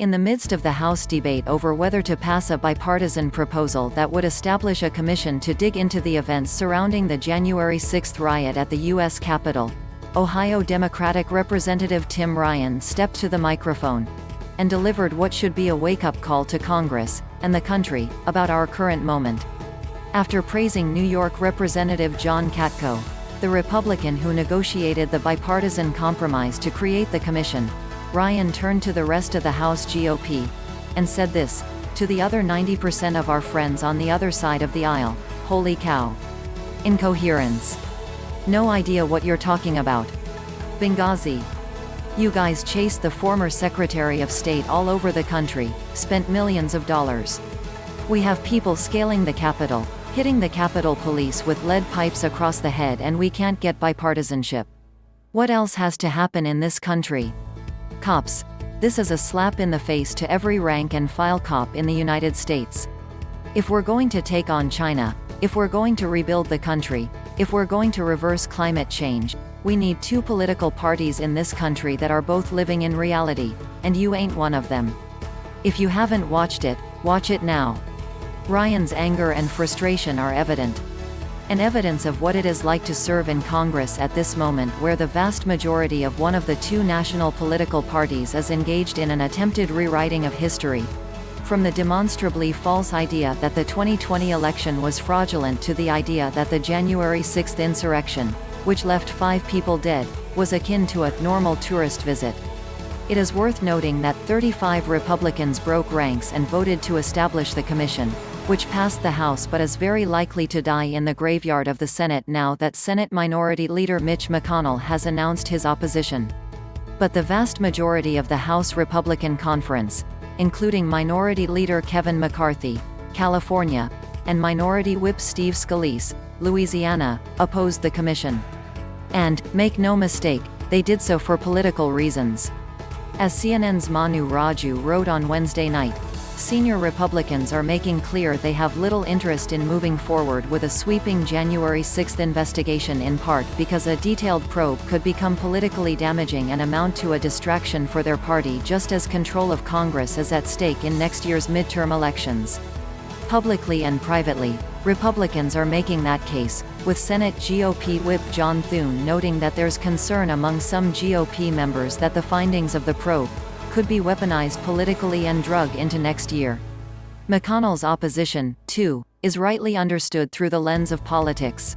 In the midst of the House debate over whether to pass a bipartisan proposal that would establish a commission to dig into the events surrounding the January 6 riot at the U.S. Capitol, Ohio Democratic Representative Tim Ryan stepped to the microphone and delivered what should be a wake-up call to Congress and the country about our current moment. After praising New York Representative John Katko, the Republican who negotiated the bipartisan compromise to create the commission, Ryan turned to the rest of the House GOP and said this: "To the other 90% of our friends on the other side of the aisle, holy cow. Incoherence. No idea what you're talking about. Benghazi. You guys chased the former Secretary of State all over the country, spent millions of dollars. We have people scaling the Capitol, hitting the Capitol Police with lead pipes across the head, and we can't get bipartisanship. What else has to happen in this country? Cops. This is a slap in the face to every rank and file cop in the United States. If we're going to take on China, if we're going to rebuild the country, if we're going to reverse climate change, we need two political parties in this country that are both living in reality, and you ain't one of them. If you haven't watched it, watch it now." Ryan's anger and frustration are evident. And evidence of what it is like to serve in Congress at this moment, where the vast majority of one of the two national political parties is engaged in an attempted rewriting of history. From the demonstrably false idea that the 2020 election was fraudulent to the idea that the January 6 insurrection, which left 5 people dead, was akin to a normal tourist visit. It is worth noting that 35 Republicans broke ranks and voted to establish the commission, which passed the House but is very likely to die in the graveyard of the Senate now that Senate Minority Leader Mitch McConnell has announced his opposition. But the vast majority of the House Republican Conference, including Minority Leader Kevin McCarthy, California, and Minority Whip Steve Scalise, Louisiana, opposed the commission. And, make no mistake, they did so for political reasons. As CNN's Manu Raju wrote on Wednesday night, senior Republicans are making clear they have little interest in moving forward with a sweeping January 6 investigation, in part because a detailed probe could become politically damaging and amount to a distraction for their party, just as control of Congress is at stake in next year's midterm elections. Publicly and privately, Republicans are making that case, with Senate GOP Whip John Thune noting that there's concern among some GOP members that the findings of the probe could be weaponized politically and drug into next year. McConnell's opposition, too, is rightly understood through the lens of politics.